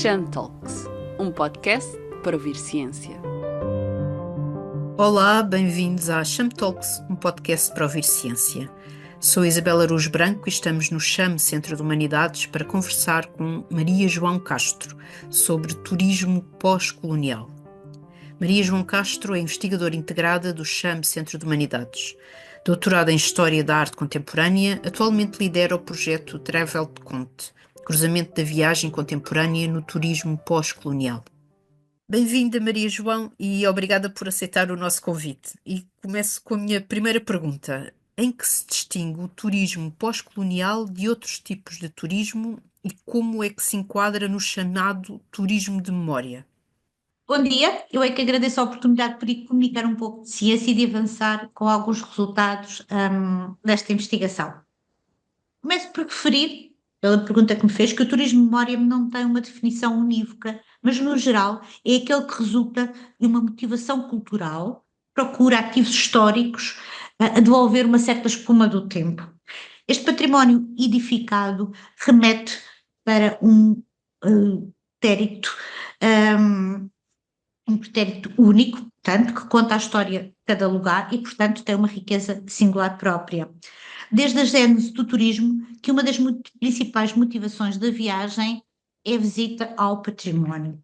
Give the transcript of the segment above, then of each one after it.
Cham Talks, um podcast para ouvir ciência. Olá, bem-vindos à Cham Talks, um podcast para ouvir ciência. Sou Isabel Araújo Branco e estamos no Cham Centro de Humanidades para conversar com Maria João Castro sobre turismo pós-colonial. Maria João Castro é investigadora integrada do Cham Centro de Humanidades. Doutorada em História da Arte Contemporânea, atualmente lidera o projeto Travel de Conte, cruzamento da viagem contemporânea no turismo pós-colonial. Bem-vinda, Maria João, e obrigada por aceitar o nosso convite. E começo com a minha primeira pergunta. Em que se distingue o turismo pós-colonial de outros tipos de turismo e como é que se enquadra no chamado turismo de memória? Bom dia, eu é que agradeço a oportunidade de poder comunicar um pouco de ciência e de avançar com alguns resultados desta investigação. Começo por referir, pela pergunta que me fez, que o turismo de memória não tem uma definição unívoca, mas no geral é aquele que resulta de uma motivação cultural, procura ativos históricos, a devolver uma certa espuma do tempo. Este património edificado remete para um pretérito um pretérito único, portanto, que conta a história de cada lugar e, portanto, tem uma riqueza singular própria. Desde a gênese do turismo, que uma das principais motivações da viagem é a visita ao património.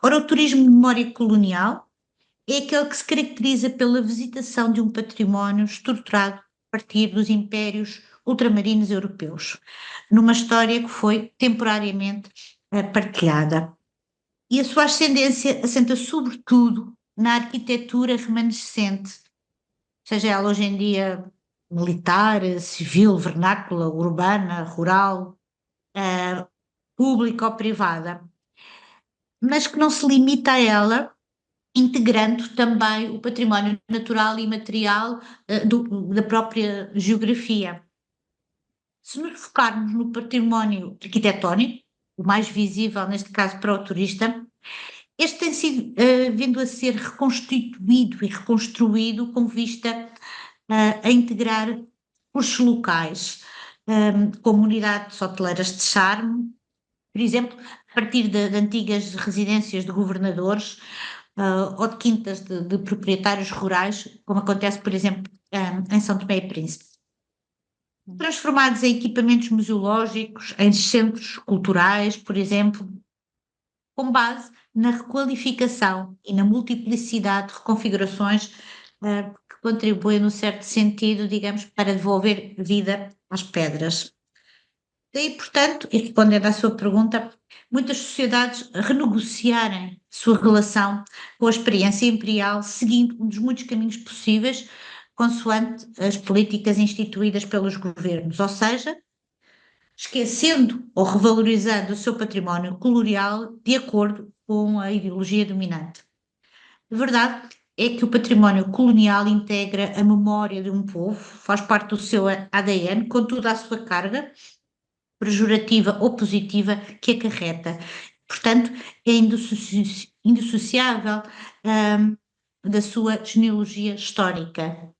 Ora, o turismo de memória colonial é aquele que se caracteriza pela visitação de um património estruturado a partir dos impérios ultramarinos europeus, numa história que foi temporariamente partilhada. E a sua ascendência assenta sobretudo na arquitetura remanescente, seja ela hoje em dia militar, civil, vernácula, urbana, rural, pública ou privada, mas que não se limita a ela, integrando também o património natural e material da própria geografia. Se nos focarmos no património arquitetónico, o mais visível neste caso para o turista, este tem sido vindo a ser reconstituído e reconstruído com vista a integrar os locais, comunidades hoteleiras de charme, por exemplo, a partir de antigas residências de governadores ou de quintas de proprietários rurais, como acontece, por exemplo, em São Tomé e Príncipe. Transformados em equipamentos museológicos, em centros culturais, por exemplo, com base na requalificação e na multiplicidade de reconfigurações que contribuem, num certo sentido, digamos, para devolver vida às pedras. Daí, portanto, e respondendo à sua pergunta, muitas sociedades renegociarem sua relação com a experiência imperial, seguindo um dos muitos caminhos possíveis, consoante as políticas instituídas pelos governos, ou seja, esquecendo ou revalorizando o seu património colonial de acordo com a ideologia dominante. A verdade é que o património colonial integra a memória de um povo, faz parte do seu ADN, com toda a sua carga, pejorativa ou positiva, que acarreta. Portanto, é indissociável da sua genealogia histórica.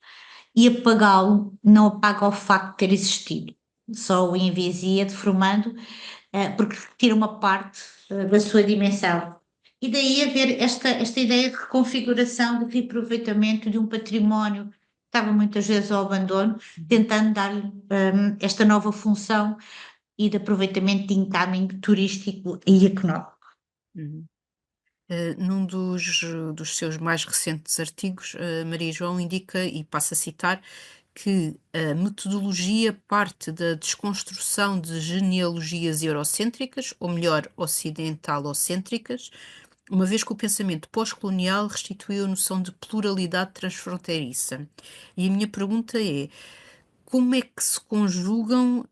E apagá-lo não apaga o facto de ter existido, só o envisia deformando, porque retira uma parte da sua dimensão. E daí haver esta ideia de reconfiguração, de reaproveitamento de um património que estava muitas vezes ao abandono, tentando dar-lhe esta nova função e de aproveitamento de incoming turístico e económico. Num dos seus mais recentes artigos, Maria João indica, e passo a citar, que a metodologia parte da desconstrução de genealogias eurocêntricas, ou melhor, ocidentalocêntricas, uma vez que o pensamento pós-colonial restituiu a noção de pluralidade transfronteiriça. E a minha pergunta é: como é que se conjugam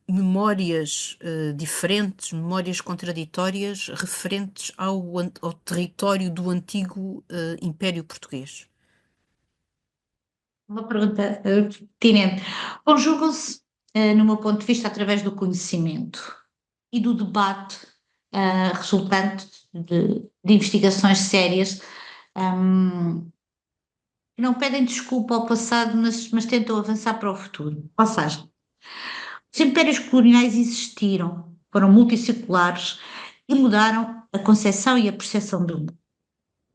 memórias diferentes, memórias contraditórias referentes ao território do antigo Império Português? Uma pergunta pertinente. Conjugam-se, no meu ponto de vista, através do conhecimento e do debate resultante de investigações sérias, que não pedem desculpa ao passado, mas tentam avançar para o futuro. Ou seja, os impérios coloniais existiram, foram multicirculares e mudaram a concepção e a percepção do mundo.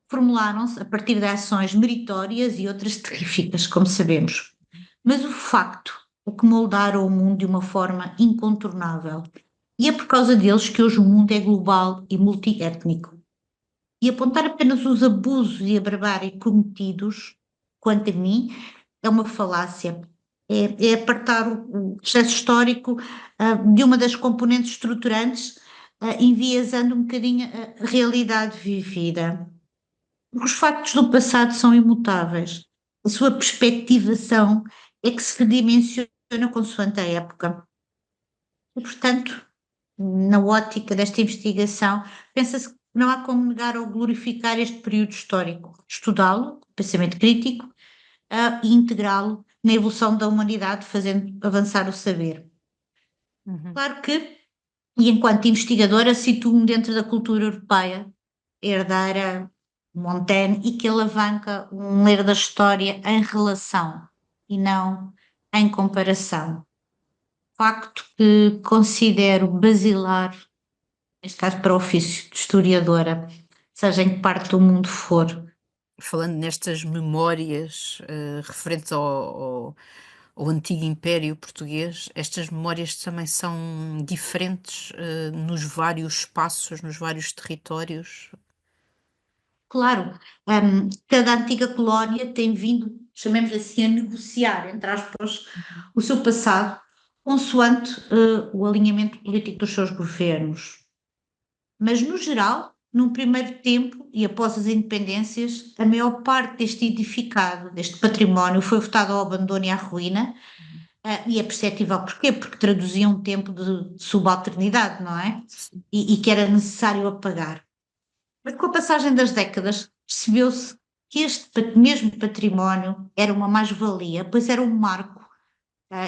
Formularam-se a partir de ações meritórias e outras terríficas, como sabemos. Mas o facto é que moldaram o mundo de uma forma incontornável. E é por causa deles que hoje o mundo é global e multiétnico. E apontar apenas os abusos e a barbárie cometidos, quanto a mim, é uma falácia. É apartar o processo histórico de uma das componentes estruturantes, enviesando um bocadinho a realidade vivida. Os factos do passado são imutáveis. A sua perspectivação é que se redimensiona consoante a época. E, portanto, na ótica desta investigação, pensa-se que não há como negar ou glorificar este período histórico, estudá-lo, com pensamento crítico, e integrá-lo na evolução da humanidade, fazendo avançar o saber. Claro que, e enquanto investigadora, situo-me dentro da cultura europeia, herdeira Montaigne, e que alavanca um ler da história em relação e não em comparação. Facto que considero basilar, neste caso para o ofício de historiadora, seja em que parte do mundo for. Falando nestas memórias referentes ao antigo Império Português, estas memórias também são diferentes nos vários espaços, nos vários territórios. Claro, cada antiga colónia tem vindo, chamemos assim, a negociar, entre aspas, o seu passado, consoante o alinhamento político dos seus governos. Mas, no geral, num primeiro tempo e após as independências, a maior parte deste edificado, deste património, foi votado ao abandono e à ruína, e é perceptível porquê, porque traduzia um tempo de subalternidade, não é? E que era necessário apagar. Mas com a passagem das décadas, percebeu-se que este mesmo património era uma mais-valia, pois era um marco,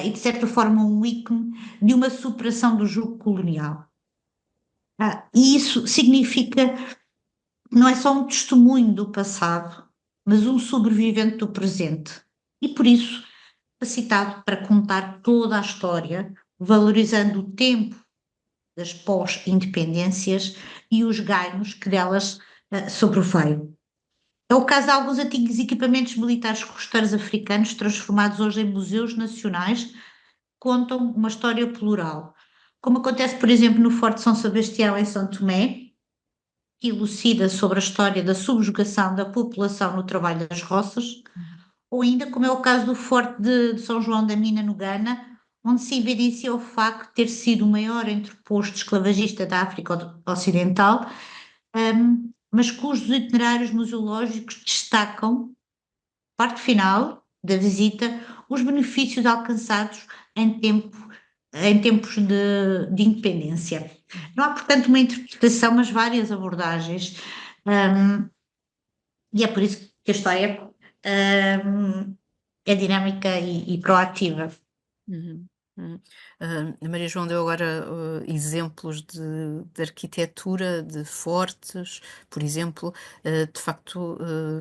e de certa forma um ícone de uma superação do jugo colonial. E isso significa que não é só um testemunho do passado, mas um sobrevivente do presente. E por isso, capacitado para contar toda a história, valorizando o tempo das pós-independências e os ganhos que delas sobreveio. É o caso de alguns antigos equipamentos militares costeiros africanos, transformados hoje em museus nacionais, contam uma história plural. Como acontece, por exemplo, no Forte São Sebastião, em São Tomé, que elucida sobre a história da subjugação da população no trabalho das roças, ou ainda, como é o caso do Forte de São João da Mina, no Ghana, onde se evidencia o facto de ter sido o maior entreposto esclavagista da África Ocidental, mas cujos itinerários museológicos destacam, parte final da visita, os benefícios alcançados em tempos de independência. Não há, portanto, uma interpretação, mas várias abordagens, e é por isso que a história é dinâmica e proativa. Uhum, uhum. A Maria João deu agora exemplos de arquitetura, de fortes, por exemplo. De facto,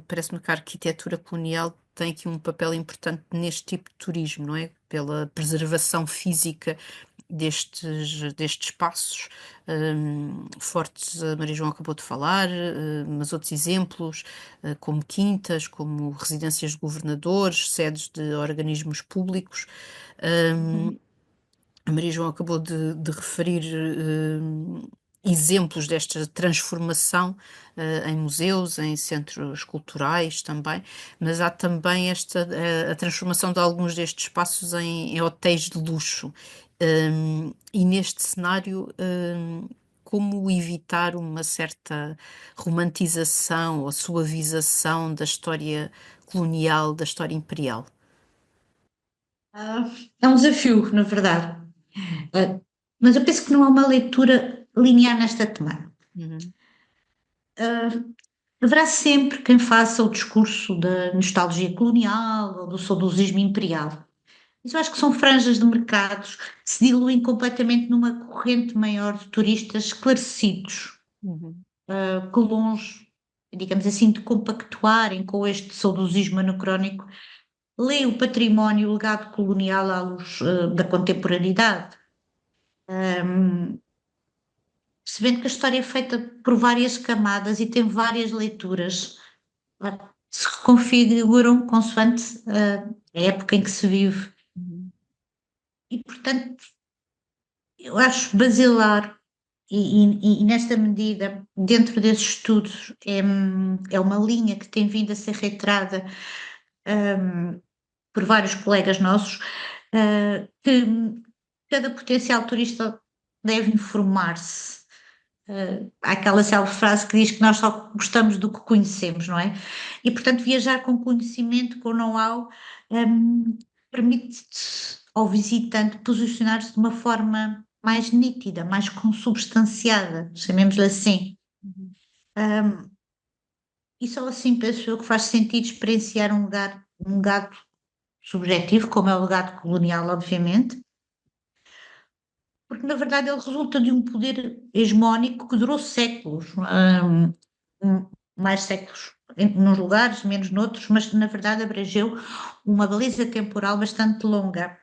parece-me que a arquitetura colonial tem aqui um papel importante neste tipo de turismo, não é? Pela preservação física destes espaços. Fortes, a Maria João acabou de falar, mas outros exemplos, como quintas, como residências de governadores, sedes de organismos públicos. A Maria João acabou de referir exemplos desta transformação em museus, em centros culturais também, mas há também a transformação de alguns destes espaços em hotéis de luxo. E neste cenário, como evitar uma certa romantização ou suavização da história colonial, da história imperial? É um desafio, na verdade. Mas eu penso que não há uma leitura linear nesta temática. Uhum. Haverá sempre quem faça o discurso da nostalgia colonial ou do saudosismo imperial. Mas eu acho que são franjas de mercados que se diluem completamente numa corrente maior de turistas esclarecidos, Uhum. que longe, digamos assim, de compactuarem com este saudosismo anacrónico, leem o património e o legado colonial à luz da contemporaneidade. percebendo que a história é feita por várias camadas e tem várias leituras, se reconfiguram consoante a época em que se vive. Uhum. E, portanto, eu acho basilar, e nesta medida, dentro desses estudos, é uma linha que tem vindo a ser reiterada por vários colegas nossos, que cada potencial turista deve informar-se. Há aquela célebre frase que diz que nós só gostamos do que conhecemos, não é? E, portanto, viajar com conhecimento, com know-how, permite ao visitante posicionar-se de uma forma mais nítida, mais consubstanciada, chamemos-lhe assim. Uhum. E só assim penso eu que faz sentido experienciar um legado subjetivo, como é o legado colonial, obviamente, porque na verdade ele resulta de um poder hegemónico que durou séculos, mais séculos em uns lugares, menos noutros, mas na verdade abrangeu uma baliza temporal bastante longa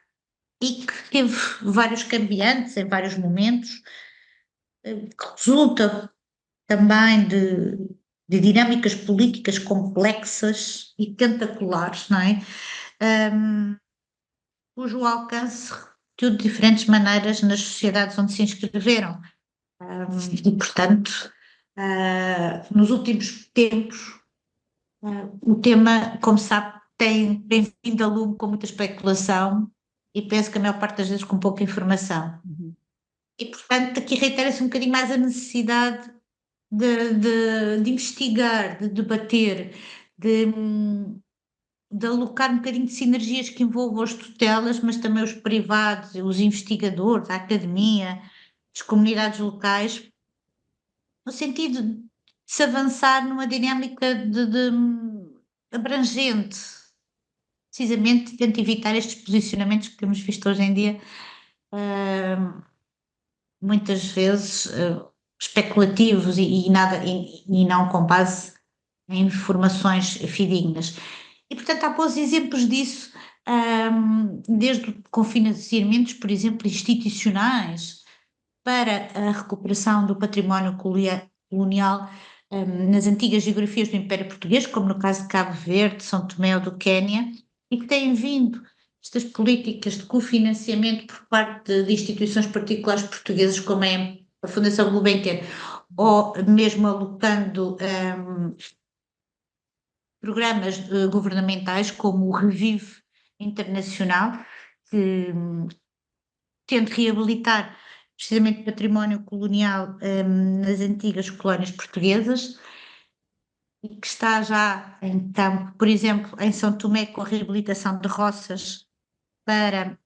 e que teve vários cambiantes em vários momentos, que resulta também de dinâmicas políticas complexas e tentaculares, não é? Um, cujo alcance repercutiu de diferentes maneiras nas sociedades onde se inscreveram. E, portanto, nos últimos tempos, o tema, como sabe, tem vindo a lume com muita especulação e penso que a maior parte das vezes com pouca informação. Uhum. E, portanto, aqui reitera-se um bocadinho mais a necessidade de investigar, de debater, de, de alocar um bocadinho de sinergias que envolvam as tutelas, mas também os privados, os investigadores, a academia, as comunidades locais, no sentido de se avançar numa dinâmica abrangente, precisamente tenta evitar estes posicionamentos que temos visto hoje em dia, muitas vezes especulativos e não com base em informações fidedignas. E, portanto, há bons exemplos disso, desde com financiamentos, por exemplo, institucionais, para a recuperação do património colonial nas antigas geografias do Império Português, como no caso de Cabo Verde, São Tomé ou do Quénia, e que têm vindo estas políticas de cofinanciamento por parte de instituições particulares portuguesas, como é a Fundação Gulbenkian, ou mesmo alocando programas governamentais, como o Revive Internacional, que tende reabilitar precisamente património colonial nas antigas colónias portuguesas e que está já em campo, por exemplo, em São Tomé, com a reabilitação de roças para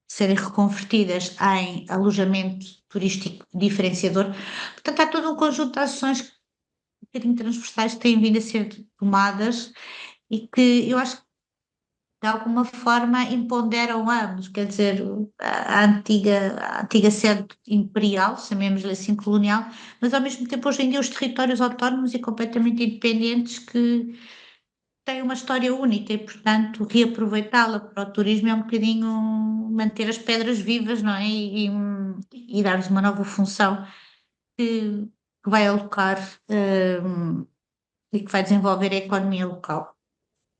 serem reconvertidas em alojamento turístico diferenciador. Portanto, há todo um conjunto de ações um bocadinho transversais que têm vindo a ser tomadas e que eu acho que de alguma forma imponderam ambos, quer dizer, a antiga sede imperial, chamemos-lhe assim colonial, mas ao mesmo tempo hoje em dia os territórios autónomos e completamente independentes que têm uma história única e, portanto, reaproveitá-la para o turismo é um bocadinho manter as pedras vivas, não é? E dar-lhes uma nova função que vai alocar e que vai desenvolver a economia local.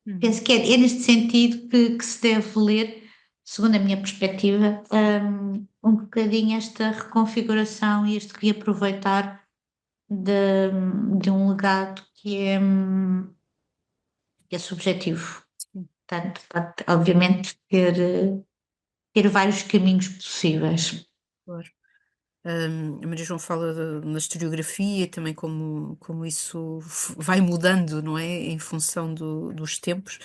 Uhum. Penso que é neste sentido que se deve ler, segundo a minha perspectiva, um bocadinho esta reconfiguração e este reaproveitar de, de um legado que é subjetivo. Portanto, pode, obviamente, ter vários caminhos possíveis. Claro. A Maria João fala na historiografia e também como isso vai mudando, não é? Em função dos tempos.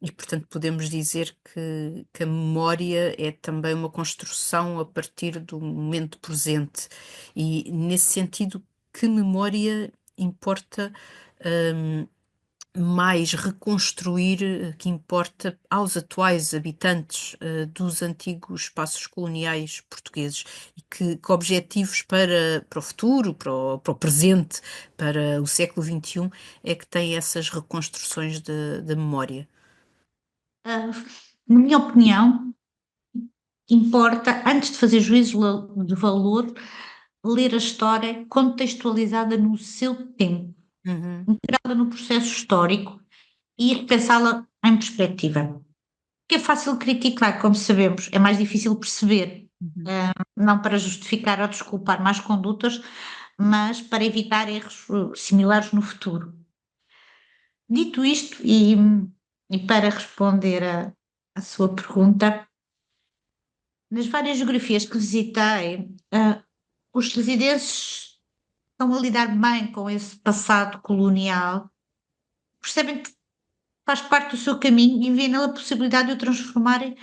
E, portanto, podemos dizer que a memória é também uma construção a partir do momento presente. E, nesse sentido, que memória importa, mais reconstruir, que importa aos atuais habitantes dos antigos espaços coloniais portugueses e que objetivos para o futuro, para o presente, para o século XXI é que têm essas reconstruções da memória. Ah, na minha opinião, importa, antes de fazer juízo de valor, ler a história contextualizada no seu tempo, integrada no processo histórico e repensá-la em perspectiva. Porque é fácil criticar, como sabemos, é mais difícil perceber, não para justificar ou desculpar más condutas, mas para evitar erros similares no futuro. Dito isto, e para responder à sua pergunta, nas várias geografias que visitei, os residentes estão a lidar bem com esse passado colonial, percebem que faz parte do seu caminho e veem nela a possibilidade de o transformarem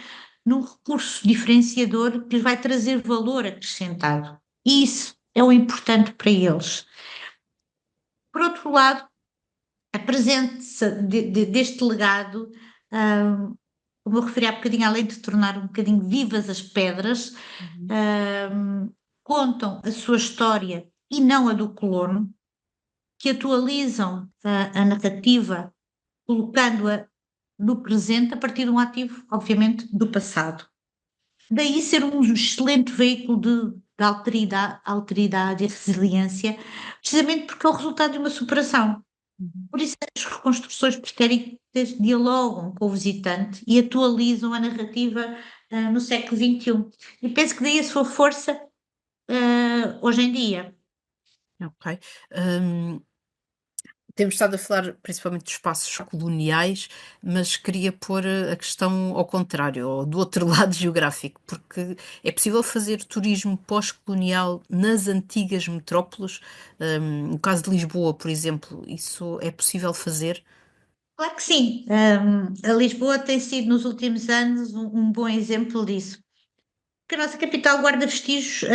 num recurso diferenciador que lhes vai trazer valor acrescentado. E isso é o importante para eles. Por outro lado, a presença deste legado, como eu referi há bocadinho, além de tornar um bocadinho vivas as pedras, contam a sua história e não a do colono, que atualizam a narrativa, colocando-a no presente a partir de um ativo, obviamente, do passado. Daí ser um excelente veículo de alteridade e resiliência, precisamente porque é o resultado de uma superação. Por isso as reconstruções pretéritas dialogam com o visitante e atualizam a narrativa no século XXI. E penso que daí a sua força hoje em dia. Ok. Temos estado a falar principalmente dos espaços coloniais, mas queria pôr a questão ao contrário, ou do outro lado geográfico, porque é possível fazer turismo pós-colonial nas antigas metrópoles? No caso de Lisboa, por exemplo, isso é possível fazer? Claro que sim. A Lisboa tem sido nos últimos anos um bom exemplo disso. Porque a nossa capital guarda vestígios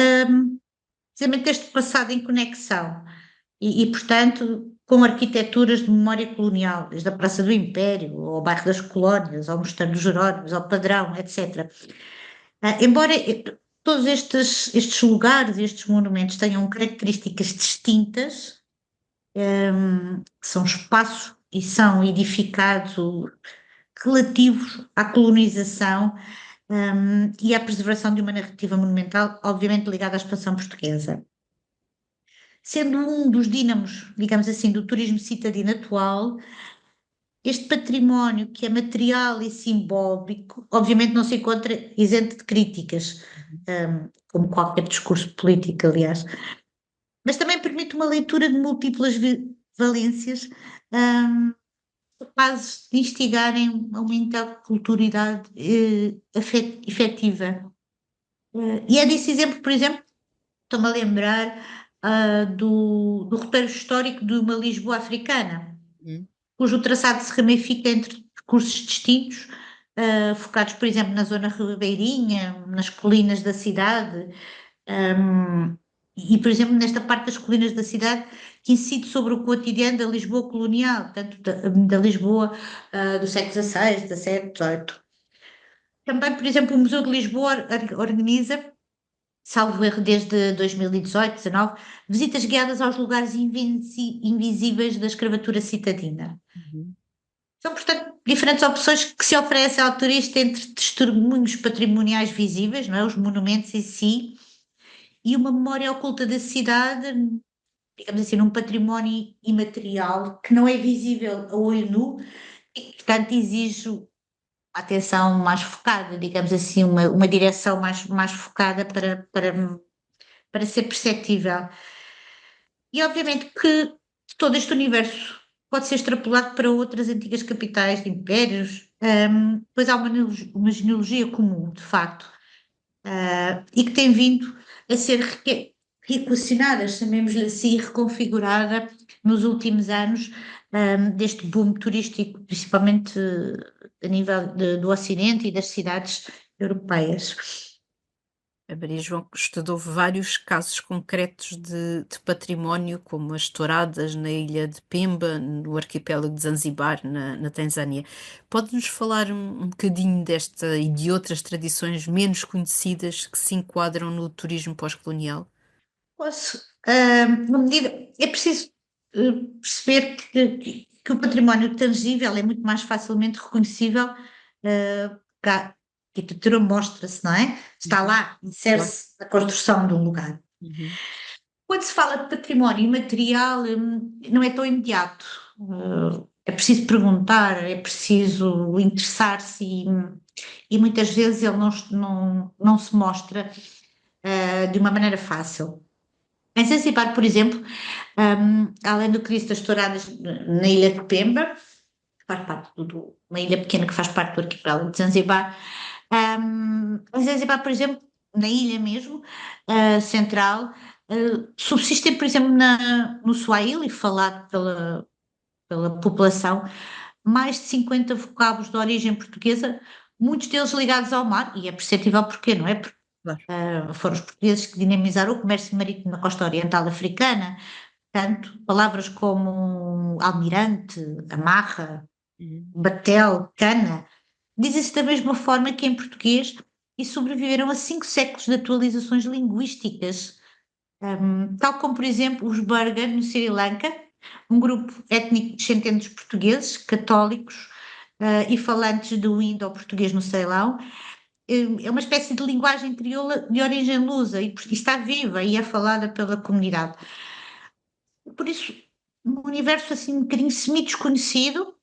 precisamente deste passado em conexão portanto, com arquiteturas de memória colonial, desde a Praça do Império, ao bairro das Colónias, ao Mosteiro dos Jerónimos, ao Padrão, etc. Embora todos estes lugares, estes monumentos tenham características distintas, que são espaços e são edificados relativos à colonização, e à preservação de uma narrativa monumental, obviamente ligada à expansão portuguesa. Sendo um dos dínamos, digamos assim, do turismo citadino atual, este património que é material e simbólico, obviamente não se encontra isento de críticas, como qualquer discurso político, aliás, mas também permite uma leitura de múltiplas valências, capazes de instigarem a uma interculturalidade efetiva. E é desse exemplo, por exemplo, estou-me a lembrar do roteiro histórico de uma Lisboa africana, cujo traçado se ramifica entre percursos distintos, focados, por exemplo, na zona ribeirinha, nas colinas da cidade, e, por exemplo, nesta parte das colinas da cidade, que incide sobre o cotidiano da Lisboa colonial, tanto da Lisboa do século XVI, XVII, XVIII. Também, por exemplo, o Museu de Lisboa organiza, salvo erro desde 2018, 19, visitas guiadas aos lugares invisíveis da escravatura citadina. São, portanto, diferentes opções que se oferecem ao turista entre testemunhos patrimoniais visíveis, não é? Os monumentos em si, e uma memória oculta da cidade, digamos assim, num património imaterial que não é visível a olho nu e que, portanto, exige atenção mais focada, digamos assim, uma direção mais focada para ser perceptível. E obviamente que todo este universo pode ser extrapolado para outras antigas capitais de impérios, pois há uma genealogia comum, de facto, e que tem vindo a ser reequacionada, chamemos-lhe assim, reconfigurada nos últimos anos, deste boom turístico, principalmente a nível do Ocidente e das cidades europeias. A Maria João estudou vários casos concretos de património, como as touradas na ilha de Pemba, no arquipélago de Zanzibar, na Tanzânia. Pode-nos falar um bocadinho desta e de outras tradições menos conhecidas que se enquadram no turismo pós-colonial? Posso, numa medida, é preciso perceber que o património tangível é muito mais facilmente reconhecível, arquitetura mostra-se, não é? Está lá, insere-se na construção de um lugar. Uhum. Quando se fala de património imaterial, não é tão imediato. É preciso perguntar, é preciso interessar-se e muitas vezes ele não se mostra de uma maneira fácil. Em Zanzibar, por exemplo, além do Cristo das Touradas na ilha de Pemba, que faz parte uma ilha pequena que faz parte do arquipélago de Zanzibar, em Zanzibar, por exemplo, na ilha mesmo, central, subsistem, por exemplo, no Swahili, falado pela população, mais de 50 vocábulos de origem portuguesa, muitos deles ligados ao mar, e é perceptível porquê, não é? Porque Claro. foram os portugueses que dinamizaram o comércio marítimo na costa oriental africana, portanto, palavras como almirante, amarra, Uhum. batel, cana, dizem-se da mesma forma que em português e sobreviveram a 5 séculos de atualizações linguísticas, tal como, por exemplo, os Burger no Sri Lanka, um grupo étnico descendente dos portugueses, católicos, e falantes do indo-português no Ceilão. É uma espécie de linguagem crioula de origem lusa e está viva e é falada pela comunidade. Por isso, um universo assim um bocadinho semi-desconhecido,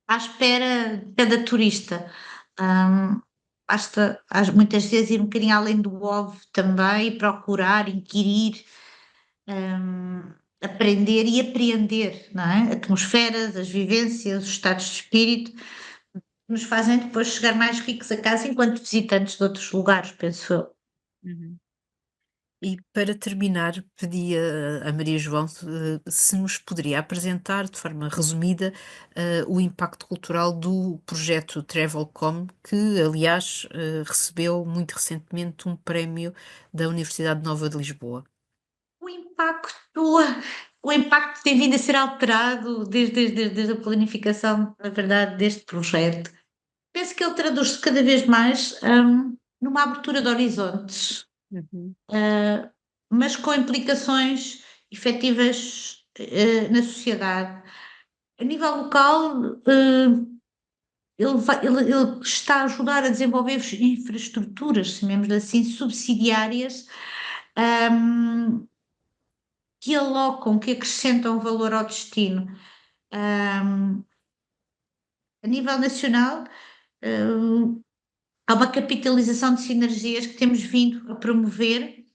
à espera de cada turista. Hum, Basta muitas vezes ir um bocadinho além do óbvio também, e procurar, inquirir, aprender e apreender, não é? Atmosferas, as vivências, os estados de espírito, nos fazem depois chegar mais ricos a casa enquanto visitantes de outros lugares, penso eu. Uhum. E para terminar, pedi a Maria João se nos poderia apresentar, de forma resumida, o impacto cultural do projeto Travelcom, que, aliás, recebeu muito recentemente um prémio da Universidade Nova de Lisboa. O impacto, o impacto tem vindo a ser alterado desde a planificação, na verdade, deste projeto. Penso que ele traduz-se cada vez mais numa abertura de horizontes, Uhum. mas com implicações efetivas na sociedade. A nível local, ele está a ajudar a desenvolver infraestruturas, chamemos assim, subsidiárias, hum, que alocam, que acrescentam valor ao destino. Hum, a nível nacional, há uma capitalização de sinergias que temos vindo a promover,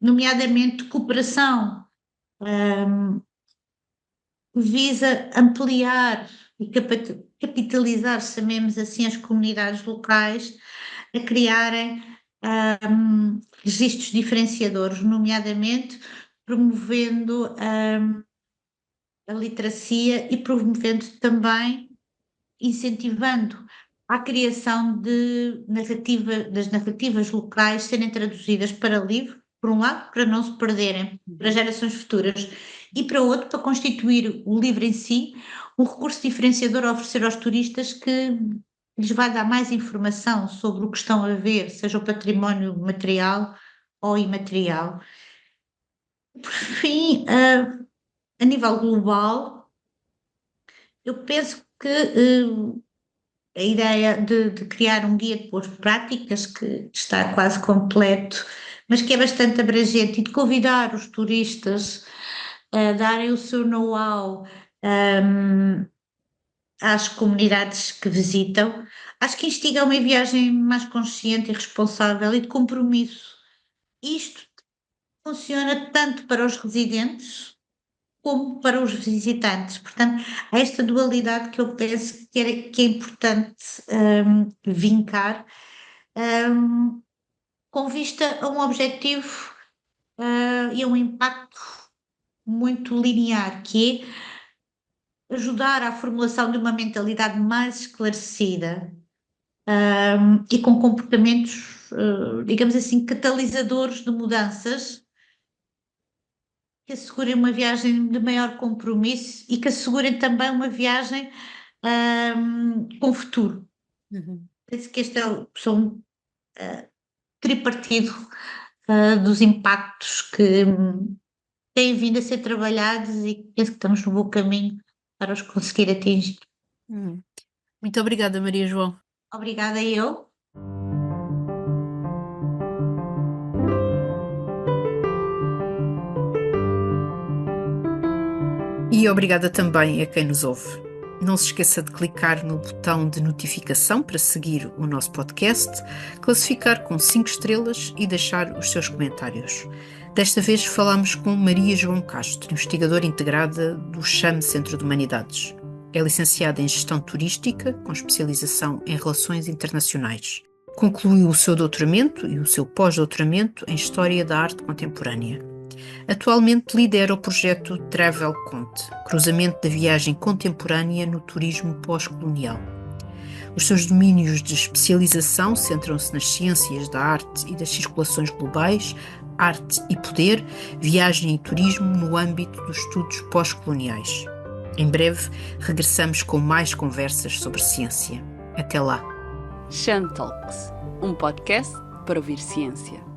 nomeadamente cooperação, visa ampliar e capitalizar, chamemos assim, as comunidades locais a criarem registros diferenciadores, nomeadamente promovendo a literacia e promovendo também, incentivando a criação das narrativas locais serem traduzidas para livro, por um lado, para não se perderem para gerações futuras, e para outro, para constituir o livro em si um recurso diferenciador a oferecer aos turistas que lhes vai dar mais informação sobre o que estão a ver, seja o património material ou imaterial. Por fim, a nível global, eu penso que a ideia de criar um guia de boas práticas que está quase completo, mas que é bastante abrangente, e de convidar os turistas a darem o seu know-how às comunidades que visitam, acho que instiga uma viagem mais consciente e responsável e de compromisso. Isto funciona tanto para os residentes como para os visitantes. Portanto, há esta dualidade que eu penso que é importante vincar, com vista a um objetivo e a um impacto muito linear, que é ajudar à formulação de uma mentalidade mais esclarecida e com comportamentos, digamos assim, catalisadores de mudanças que assegurem uma viagem de maior compromisso e que assegurem também uma viagem com futuro. Uhum. Penso que este é são tripartido dos impactos que têm vindo a ser trabalhados e penso que estamos no bom caminho para os conseguir atingir. Uhum. Muito obrigada, Maria João. Obrigada eu. E obrigada também a quem nos ouve. Não se esqueça de clicar no botão de notificação para seguir o nosso podcast, classificar com 5 estrelas e deixar os seus comentários. Desta vez falamos com Maria João Castro, investigadora integrada do CHAM Centro de Humanidades. É licenciada em Gestão Turística, com especialização em Relações Internacionais. Concluiu o seu doutoramento e o seu pós-doutoramento em História da Arte Contemporânea. Atualmente lidera o projeto Travel Conte, cruzamento da viagem contemporânea no turismo pós-colonial. Os seus domínios de especialização centram-se nas ciências da arte e das circulações globais, arte e poder, viagem e turismo no âmbito dos estudos pós-coloniais. Em breve, regressamos com mais conversas sobre ciência. Até lá! CHAM Talks, um podcast para ouvir ciência.